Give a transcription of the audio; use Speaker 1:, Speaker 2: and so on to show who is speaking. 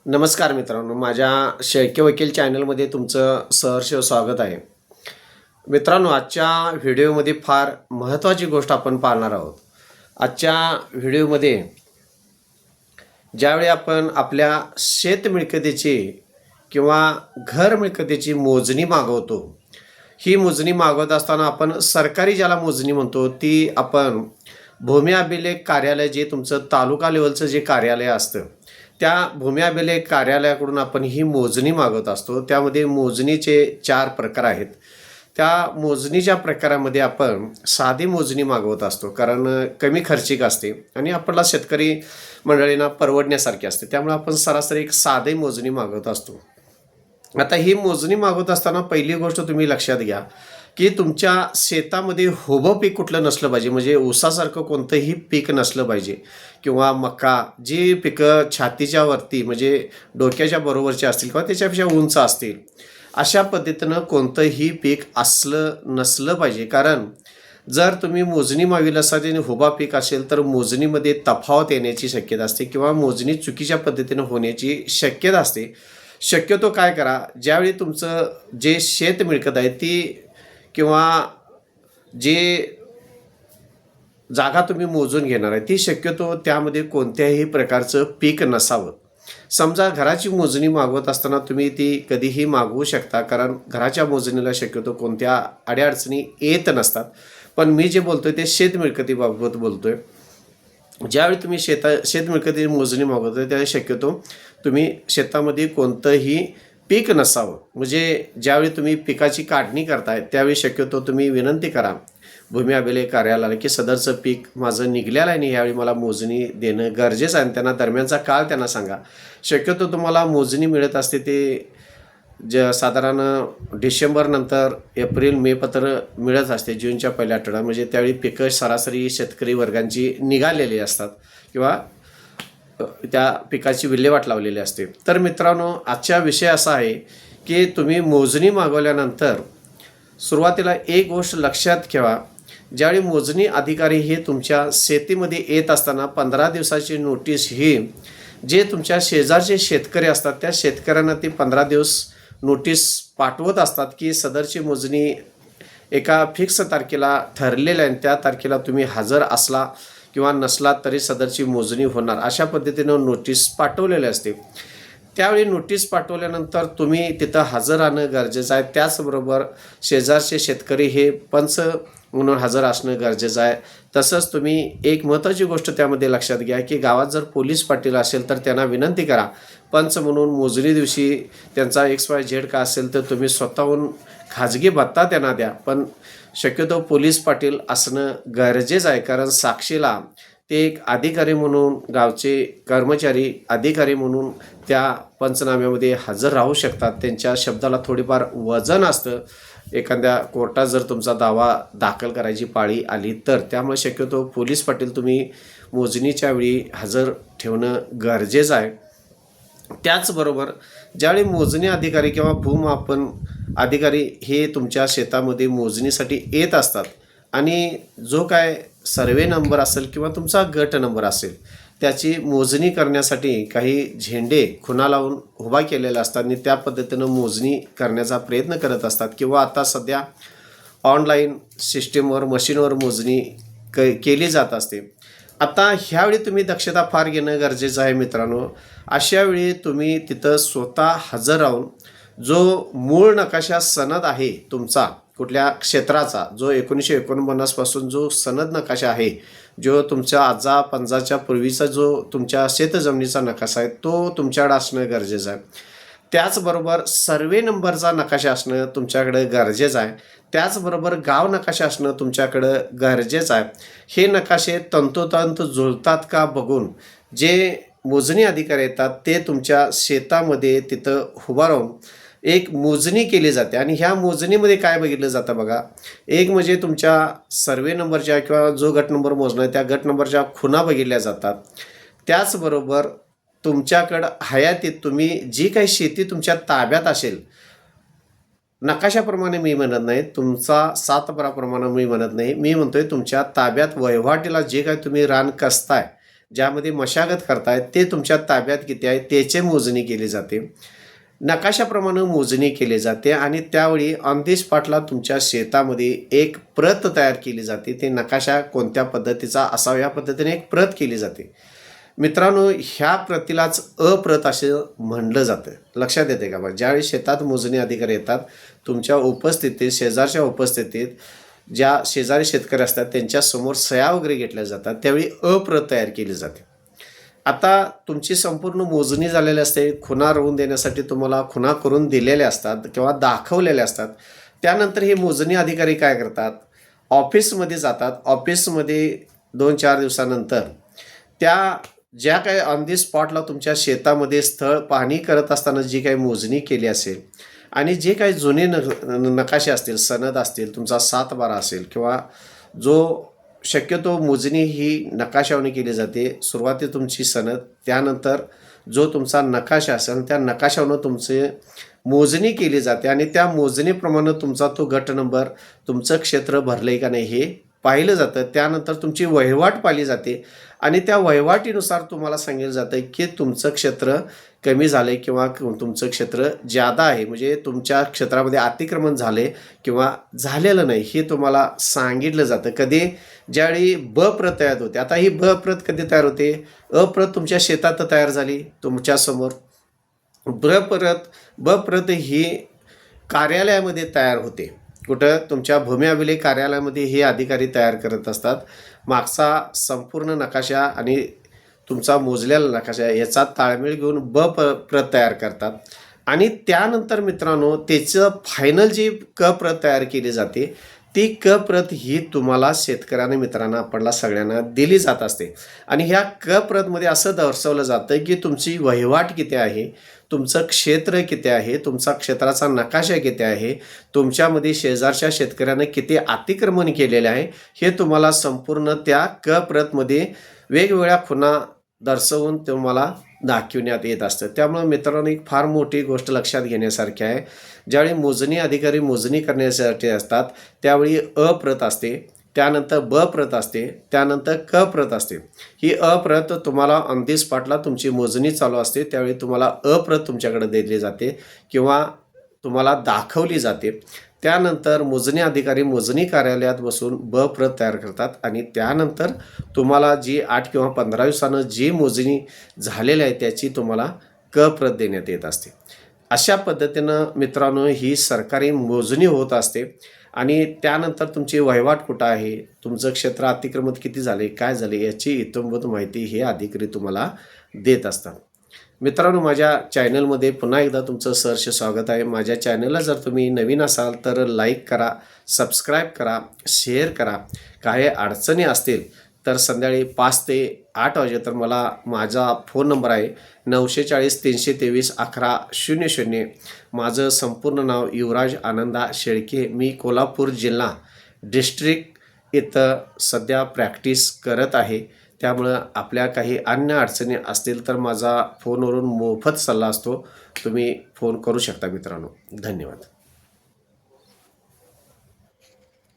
Speaker 1: नमस्कार मित्रांनो, माझ्या शेळके वकील चॅनलमध्ये तुमचं सहर्ष स्वागत आहे. मित्रांनो, आजच्या व्हिडिओमध्ये फार महत्त्वाची गोष्ट आपण पाहणार आहोत. आजच्या व्हिडिओमध्ये ज्यावेळी आपण आपल्या शेत मिळकतीची किंवा घर मिळकतीची मोजणी मागवतो, ही मोजणी मागवत असताना आपण सरकारी ज्याला मोजणी म्हणतो ती आपण भूमी अभिलेख कार्यालय, जे तुमचं तालुका लेवलचं जे कार्यालय असतं, त्या भूमी अभिलेख कार्यालयाकडून आपण ही मोजणी मागवत असतो. त्यामध्ये मोजणीचे 4 प्रकार आहेत. त्या मोजणीच्या प्रकारामध्ये आपण साधी मोजणी मागवत असतो, कारण कमी खर्चिक असते आणि आपल्याला शेतकरी मंडळींना परवडण्यासारखी असते. त्यामुळे आपण सरासरी एक साधी मोजणी मागवत असतो. आता ही मोजणी मागवत असताना पहिली गोष्ट तुम्ही लक्षात घ्या की तुमच्या शेतामध्ये उभं पीक कुठलं नसलं पाहिजे. म्हणजे ऊसासारखं कोणतंही पीक नसलं पाहिजे किंवा मका, जी पिकं छातीच्या वरती म्हणजे डोक्याच्या बरोबरची असतील किंवा त्याच्यापेक्षा उंच असतील, अशा पद्धतीनं कोणतंही पीक असलं नसलं पाहिजे. कारण जर तुम्ही मोजणी मागविली असता आणि उभा पीक असेल तर मोजणीमध्ये तफावत येण्याची शक्यता असते किंवा मोजणी चुकीच्या पद्धतीनं होण्याची शक्यता असते. शक्यतो काय करा, ज्यावेळी तुमचं जे शेत मिळकत आहे ती किंवा जे जागा तुम्ही मोजून घेणार आहे ती शक्यतो त्यामध्ये कोणत्याही प्रकारचं पीक नसावं. समजा घराची मोजणी मागवत असताना तुम्ही ती कधीही मागवू शकता, कारण घराच्या मोजणीला शक्यतो कोणत्या अडीअडचणी येत नसतात. पण मी जे बोलतोय ते शेत मिळकतीबाबत बोलतोय. ज्यावेळी तुम्ही शेत मिळकती मोजणी मागवतोय त्यावेळी शक्यतो तुम्ही शेतामध्ये कोणतंही पीक नसावं. म्हणजे ज्यावेळी तुम्ही पिकाची काढणी करताय त्यावेळी शक्यतो तुम्ही विनंती करा भूमी अभिलेख कार्यालयाला की सदरचं पीक माझं निघलेलं आहे आणि यावेळी मला मोजणी देणं गरजेचं आहे. आणि त्यांना दरम्यानचा काळ त्यांना सांगा. शक्यतो तुम्हाला मोजणी मिळत असते ते साधारण डिसेंबर नंतर एप्रिल मे पत्र मिळत असते, जूनच्या पहिल्या आठवड्यात. म्हणजे त्यावेळी पिकं सरासरी शेतकरी वर्गांची निघालेली असतात किंवा त्या पिकाची विल्हेवाट लावलेली असते. तर मित्रांनो, आजचा विषय असा आहे की तुम्ही मोजणी मागवल्यानंतर सुरुवातीला एक गोष्ट लक्षात ठेवा. ज्यावेळी मोजणी अधिकारी हे तुमच्या शेतीमध्ये येत असताना 15 दिवसाची नोटीस ही जे तुमच्या शेजारचे शेतकरी असतात त्या शेतकऱ्यांना ती 15 दिवस नोटीस पाठवत असतात की सदरची मोजणी एका फिक्स तारखेला ठरलेल्या आहे, त्या तारखेला तुम्ही हजर असला किंवा नसला तरी सदरची मोजणी होणार, अशा पद्धतीनं नोटीस पाठवलेली असते. त्यावेळी नोटीस पाठवल्यानंतर तुम्ही तिथं हजर राहणं गरजेचं आहे. त्याचबरोबर शेजारचे शेतकरी हे पंच म्हणून हजर असणं गरजेचं आहे. तसंच तुम्ही एक महत्त्वाची गोष्ट त्यामध्ये लक्षात घ्या की गावात जर पोलीस पाटील असेल तर त्यांना विनंती करा, पंच म्हणून मोजणी दिवशी त्यांचा XYZ का असेल तर तुम्ही स्वतःहून खाजगी भत्ता त्यांना द्या. पण शक्यतो पोलीस पाटील असणं गरजेचं आहे, कारण साक्षीला ते एक अधिकारी म्हणून, गावचे कर्मचारी अधिकारी म्हणून त्या पंचनाम्यामध्ये हजर राहू शकतात. त्यांच्या शब्दाला थोडीफार वजन असतं एखाद्या कोर्टात जर तुमचा दावा दाखल करायची पाळी आली तर. त्यामुळे शक्यतो पोलीस पाटील तुम्ही मोजणीच्या वेळी हजर ठेवणं गरजेचं आहे. त्याचबरोबर ज्यावेळी मोजणी अधिकारी किंवा भूमापन अधिकारी हे तुमच्या शेतामध्ये मोजणीसाठी येत असतात आणि जो काय सर्वे नंबर असेल किंवा तुमचा गट नंबर असेल त्याची मोजणी करण्यासाठी काही झेंडे खुणा लावून उभा केलेले असतात आणि त्या पद्धतीनं मोजणी करण्याचा प्रयत्न करत असतात. किंवा आता सध्या ऑनलाईन सिस्टीमवर मशीनवर मोजणी केली जात असते. आता ह्यावेळी तुम्ही दक्षता फार घेणं गरजेचं आहे मित्रांनो. अशावेळी तुम्ही तिथं स्वतः हजर राहून जो मूळ नकाशा सनद आहे तुमचा कुठल्या क्षेत्राचा, जो 1949 पासून जो सनद नकाशा आहे, जो तुमच्या आजा पंजाच्या पूर्वीचा जो तुमच्या शेतजमिनीचा नकाशा आहे तो तुमच्याकडे असणं गरजेचं आहे. त्याचबरोबर सर्वे नंबरचा नकाशा असणं तुमच्याकडे गरजेचं आहे. त्याचबरोबर गाव नकाशा असणं तुमच्याकडं गरजेचं आहे. हे नकाशे तंतोतंत जुळतात का बघून जे मोजणी अधिकारी येतात ते तुमच्या शेतामध्ये तिथं उभा राहून एक मोजणी केली जाते. आणि ह्या मोजणीमध्ये काय बघितलं जातं बघा, एक म्हणजे तुमच्या सर्वे नंबरच्या किंवा जो गट नंबर मोजणार त्या गट नंबरच्या खुणा बघितल्या जातात. त्याचबरोबर तुमच्याकडं हयातीत तुम्ही जी काही शेती तुमच्या ताब्यात असेल, नकाशाप्रमाणे मी म्हणत नाही, तुमचा सातबाराप्रमाणे मी म्हणत नाही, मी म्हणतोय तुमच्या ताब्यात वहिवाटीला जे काही तुम्ही रान कसताय ज्यामध्ये मशागत करताय ते तुमच्या ताब्यात किती आहे त्याचे मोजणी केली जाते. नकाशाप्रमाणे मोजणी केली जाते आणि त्यावेळी ऑन दी स्पॉटला तुमच्या शेतामध्ये एक प्रत तयार केली जाते. ते नकाशा कोणत्या पद्धतीचा असावा या पद्धतीने एक प्रत केली जाते. मित्रांनो, ह्या प्रतीलाच अप्रत असे म्हणलं जातं. लक्षात येते का? बघा, ज्यावेळी शेतात मोजणी अधिकारी येतात तुमच्या उपस्थितीत, शेजारच्या उपस्थितीत ज्या शेजारी शेतकरी असतात त्यांच्यासमोर सह्या वगैरे घेतल्या जातात, त्यावेळी अप्रत तयार केली जाते. आता तुमची संपूर्ण मोजणी झालेली असते. खुणा रोवून देण्यासाठी तुम्हाला खुणा करून दिलेल्या असतात किंवा दाखवलेल्या असतात. त्यानंतर हे मोजणी अधिकारी काय करतात? ऑफिसमध्ये जातात. ऑफिसमध्ये 2-4 दिवसानंतर त्या ज्या काही ऑन दी स्पॉटला तुमच्या शेतामध्ये स्थळ पाहणी करत असताना जी काही मोजणी केली असेल आणि जे काही जुने नकाशे असतील, सनद असतील, तुमचा 7/12 असेल किंवा जो शक्यतो मोजणी ही नकाशावरून केली जाते. सुरुवाती तुमची सनद, त्यानंतर जो तुमचा नकाशा असेल त्या नकाशावरून तुमचे मोजणी केली जाते आणि त्या मोजणीप्रमाणे तुमचा तो गट नंबर, तुमचं क्षेत्र भरलं आहे का नाही हे पाहिलं जातं. त्यानंतर तुमची वहिवाट पाहिली जाते आणि त्या वहिवाटीनुसार तुम्हाला सांगितलं जातं की तुमचं क्षेत्र कमी झाले किंवा तुमचं क्षेत्र जादा आहे, म्हणजे तुमच्या क्षेत्रामध्ये अतिक्रमण झाले किंवा झालेलं नाही हे तुम्हाला सांगितलं जातं. कधी? ज्यावेळी ब प्रत तयार होते. आता ही ब प्रत कधी तयार होते? अप्रत तुमच्या शेतात तयार झाली तुमच्यासमोर. ब प्रत ही कार्यालयामध्ये तयार होते. कुठं? तुमच्या भूमी अभिलेख कार्यालयामध्ये हे अधिकारी तयार करत असतात. मागचा संपूर्ण नकाशा आणि तुमचा मोजलेला नकाशा याचा ताळमेळ घेऊन प्रत तयार करतात आणि त्यानंतर मित्रांनो त्याचं फायनल जी प्रत तयार केली जाते ती प्रत ही तुम्हाला शेतकऱ्यांना, मित्रांना, आपल्याला सगळ्यांना दिली जात असते. आणि ह्या प्रतमध्ये असं दर्शवलं जातं की तुमची वहिवाट किती आहे, तुमचं क्षेत्र किती आहे, तुमचा क्षेत्राचा नकाशा किती आहे, तुमच्यामध्ये शेजारच्या शेतकऱ्यानं किती अतिक्रमण केलेले आहे हे तुम्हाला संपूर्ण त्या प्रतमध्ये वेगवेगळ्या खुणा दर्शवून तुम्हाला दाखविण्यात येत असतं. त्यामुळे मित्रांनो, एक फार मोठी गोष्ट लक्षात घेण्यासारखी आहे. ज्यावेळी मोजणी अधिकारी मोजणी करण्यासाठी असतात त्यावेळी अप्रत असते, त्यानंतर ब प्रत असते, त्यानंतर प्रत असते. ही अप्रत तुम्हाला ऑन दी स्पॉटला तुमची मोजणी चालू असते त्यावेळी तुम्हाला अप्रत तुमच्याकडे दिली जाते किंवा तुम्हाला दाखवली जाते. त्यानंतर मोजणी अधिकारी मोजणी कार्यालयात बसून प्रत तयार करतात आणि त्यानंतर तुम्हाला जी 8 किंवा 15 दिवसानं जी मोजणी झालेली आहे त्याची तुम्हाला प्रत देण्यात येत असते. अशा पद्धतीनं मित्रांनो ही सरकारी मोजणी होत असते आणि त्यानंतर तुमची वहिवाट कुठं आहे, तुमचं क्षेत्र अतिक्रमण किती झाले, काय झाले याची इत्थंभूत माहिती हे अधिकारी तुम्हाला देत असतात. मित्रांनो, माझ्या चॅनलमध्ये पुन्हा एकदा तुमचं सहर्ष स्वागत आहे. माझ्या चॅनलला जर तुम्ही नवीन असाल तर लाईक करा, सबस्क्राईब करा, शेअर करा. काही अडचणी असतील तर संध्याकाळी 5 ते 8 वाजे तर मला माझा फोन नंबर आहे 940-323-1100. माझं संपूर्ण नाव युवराज आनंदा शेळके. मी कोल्हापूर जिल्हा डिस्ट्रिक्ट इथं सध्या प्रॅक्टिस करत आहे. त्यामुळं आपल्या काही अन्य अडचणी असतील तर माझा फोनवरून मोफत सल्ला असतो, तुम्ही फोन करू शकता मित्रांनो. धन्यवाद.